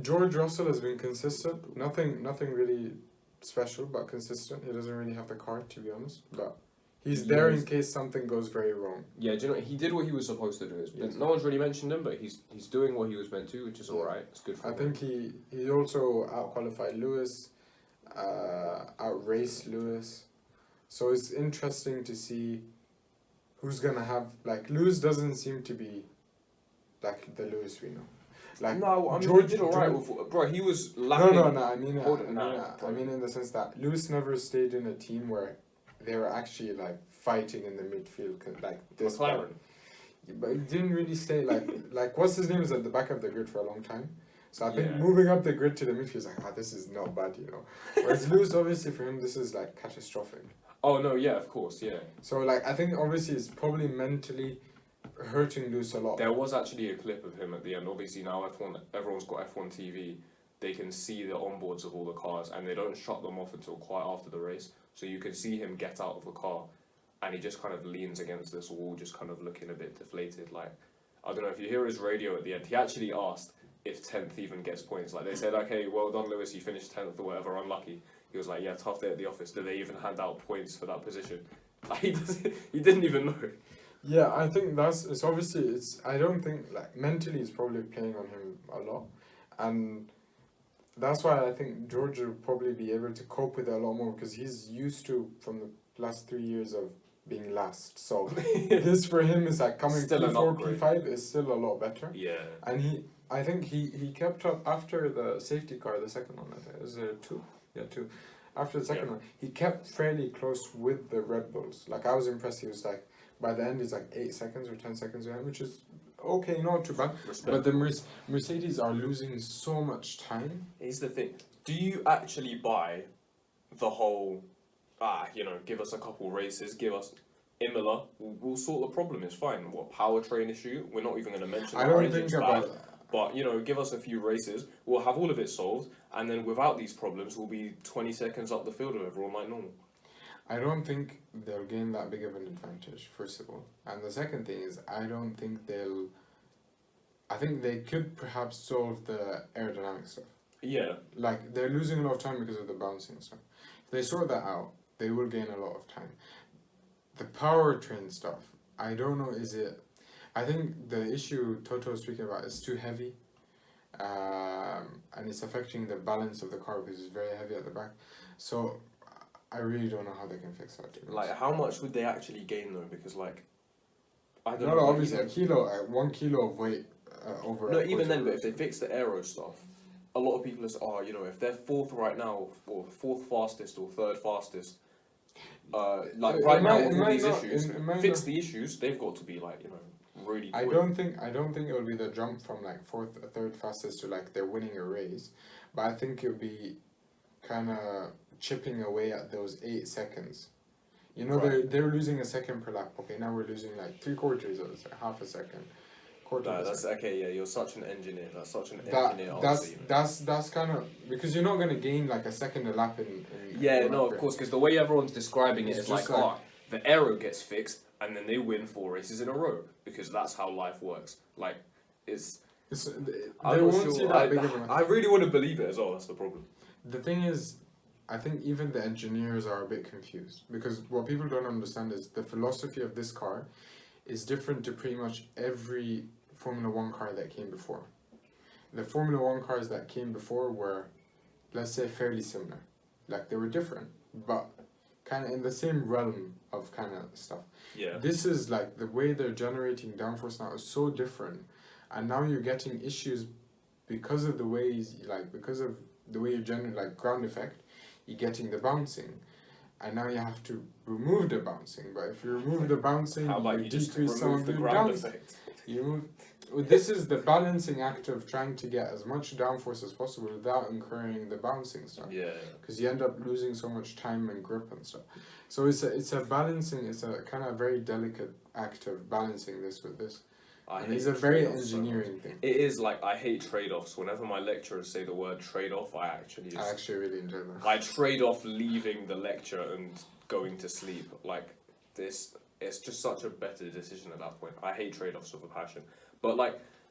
George Russell has been consistent. Nothing really special, but consistent. He doesn't really have the car, to be honest. But he's there in case something goes very wrong. Yeah, do you know, he did what he was supposed to do. Yes. No one's really mentioned him, but he's doing what he was meant to, which is alright. It's good for him. I think he also out-qualified Lewis, out-raced Lewis. So it's interesting to see who's gonna have, like, Lewis doesn't seem to be like the Lewis we know. Like, no, I mean, George he did alright. Bro, he was lapping. No. I mean in the sense that Lewis never stayed in a team where they were actually like fighting in the midfield, like this. McLaren. But he didn't really stay like what's his name is at the back of the grid for a long time. So I think Yeah. moving up the grid to the midfield is like, this is not bad, you know. Whereas Lewis, obviously for him, this is like catastrophic. Oh no, yeah, of course, yeah. So like I think obviously it's probably mentally hurting Lewis a lot. There was actually a clip of him at the end. Obviously now everyone's got F1 TV. They can see the onboards of all the cars, and they don't shut them off until quite after the race. So you can see him get out of the car, and he just kind of leans against this wall, just kind of looking a bit deflated. Like, I don't know if you hear his radio at the end. He actually asked if 10th even gets points. Like they said, okay, well done, Lewis. You finished 10th or whatever. Unlucky. He was like, yeah, tough day at the office. Do they even hand out points for that position? Like, he didn't even know. Yeah, I think it's obviously I don't think like mentally it's probably playing on him a lot, and that's why I think George will probably be able to cope with it a lot more because he's used to from the last 3 years of being last. So this for him is like coming Still P4, P5 is still a lot better. Yeah. And I think he kept up after the safety car, the second one. I think is there two? Yeah, two. After the second one, he kept fairly close with the Red Bulls. Like I was impressed. He was like. By the end, he's like 8 seconds or 10 seconds behind, which is okay, not too bad. Respect. But the Mercedes are losing so much time. Here's the thing. Do you actually buy the whole, give us a couple races, give us Imola, we'll sort the problem, it's fine. What, powertrain issue? We're not even going to mention I that don't engine's think bad. about that. But, give us a few races, we'll have all of it solved, and then without these problems, we'll be 20 seconds up the field of everyone like normal. I don't think they'll gain that big of an advantage, first of all. And the second thing is, I think they could perhaps solve the aerodynamic stuff. Yeah. Like, they're losing a lot of time because of the bouncing stuff. If they sort that out, they will gain a lot of time. The powertrain stuff, I don't know, I think the issue Toto was speaking about is too heavy. And it's affecting the balance of the car because it's very heavy at the back. So I really don't know how they can fix that. Like, how much would they actually gain though? Because I don't know. No, obviously a kilo, 1 kilo of weight over. No, even then, but if they fix the aero stuff, a lot of people say, if they're fourth right now, or fourth fastest or third fastest, right now with all these issues, fix the issues. They've got to be really. I don't think it will be the jump from third fastest to they're winning a race, but I think it'll be kind of chipping away at those 8 seconds. Right. They're losing a second per lap. Okay, now we're losing 3/4 of a second, half a second. That's okay. Yeah, you're such an engineer. That's such an engineer. That's kind of because you're not gonna gain a second a lap in yeah, no, of course, because the way everyone's describing it is the aero gets fixed and then they win 4 races in a row because that's how life works. I really want to believe it as well. That's the problem. The thing is, I think even the engineers are a bit confused because what people don't understand is the philosophy of this car is different to pretty much every Formula 1 car that came before. The Formula 1 cars that came before were, let's say, fairly similar. They were different, but kind of in the same realm of kind of stuff. Yeah. This is the way they're generating downforce now is so different, and now you're getting issues because of the ways, because of the way you generate, ground effect. You're getting the bouncing, and now you have to remove the bouncing. But if you remove the bouncing, how about you just remove the ground effect? This is the balancing act of trying to get as much downforce as possible without incurring the bouncing stuff. Yeah. Because you end up losing so much time and grip and stuff. So it's a balancing. It's a kind of very delicate act of balancing this with this. And it's a very engineering thing. It is I hate trade-offs. Whenever my lecturers say the word trade-off, I actually really enjoy that. I trade off leaving the lecture and going to sleep. It's just such a better decision at that point. I hate trade-offs with a passion. But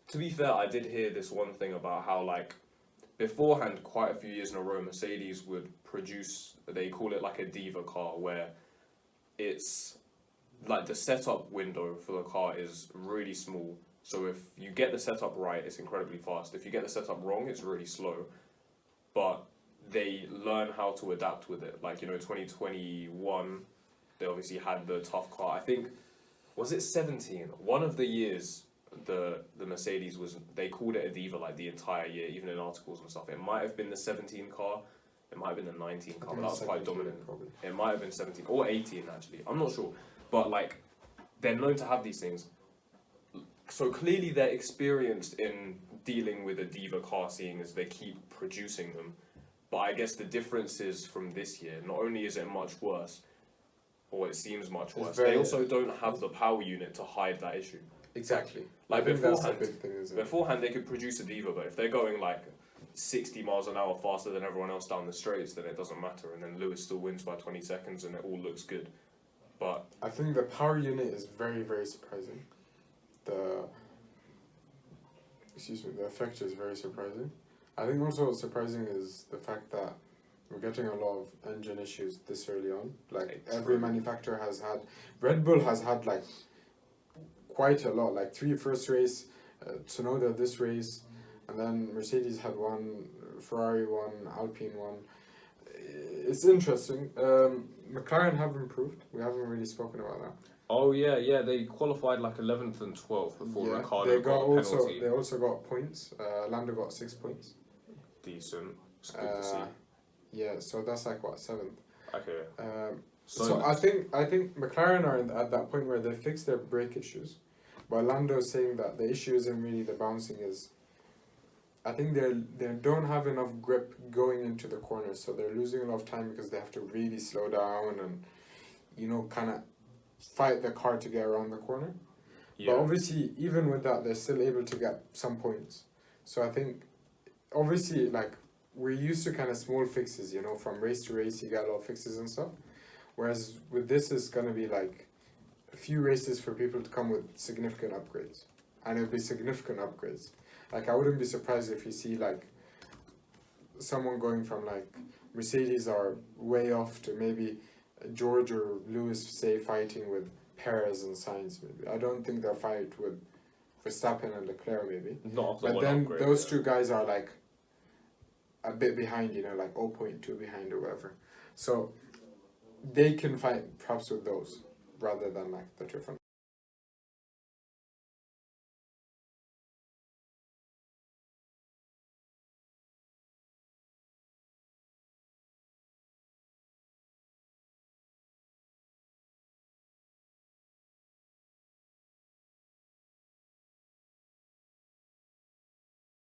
To be fair, I did hear this one thing about how, like, beforehand, quite a few years in a row, Mercedes would produce, they call it like a diva car, where it's like the setup window for the car is really small. So if you get the setup right, it's incredibly fast. If you get the setup wrong, it's really slow. But they learn how to adapt with it. Like, 2021, they obviously had the tough car. I think, was it 17? One of the years, the Mercedes they called it a diva like the entire year, even in articles and stuff. It might have been the 17 car, it might have been the 19 car, but that was quite dominant. Probably. It might have been 17 or 18 actually. I'm not sure, but like they're known to have these things. So clearly they're experienced in dealing with a diva car, seeing as they keep producing them. But I guess the difference is from this year. Not only is it much worse, or it seems much worse, they also don't have the power unit to hide that issue. Exactly. Like I think that's the beforehand, big thing, isn't it? beforehand they could produce a diva, but if they're going like 60 miles an hour faster than everyone else down the straights, then it doesn't matter. And then Lewis still wins by 20 seconds, and it all looks good. But I think the power unit is very, very surprising. The effect is very surprising. I think also what's surprising is the fact that we're getting a lot of engine issues this early on. Like every manufacturer has had, Red Bull has had like quite a lot, like 3 first race, Tsunoda this race, and then Mercedes had 1, Ferrari 1, Alpine 1. It's interesting. McLaren have improved. We haven't really spoken about that. oh yeah, they qualified like 11th and 12th before Ricardo they got a penalty. They also got points. Lando got 6 points. Decent. It's good to see. Yeah, so that's like what, 7th. Okay. So I think McLaren are at that point where they fixed their brake issues, but Lando is saying that the issue isn't really the bouncing. Is I think they don't have enough grip going into the corners, so they're losing a lot of time because they have to really slow down and kind of fight the car to get around the corner. Yeah. But obviously, even with that, they're still able to get some points. So I think, obviously, like we're used to kind of small fixes, from race to race, you get a lot of fixes and stuff. Whereas with this, it's going to be like a few races for people to come with significant upgrades. And it'll be significant upgrades. Like, I wouldn't be surprised if you see, like, someone going from, like, Mercedes are way off to maybe George or Lewis, say, fighting with Perez and Sainz, maybe. I don't think they'll fight with Verstappen and Leclerc, maybe. Not But then those two guys are, like, a bit behind, like 0.2 behind or whatever. So they can fight perhaps with those rather than like the different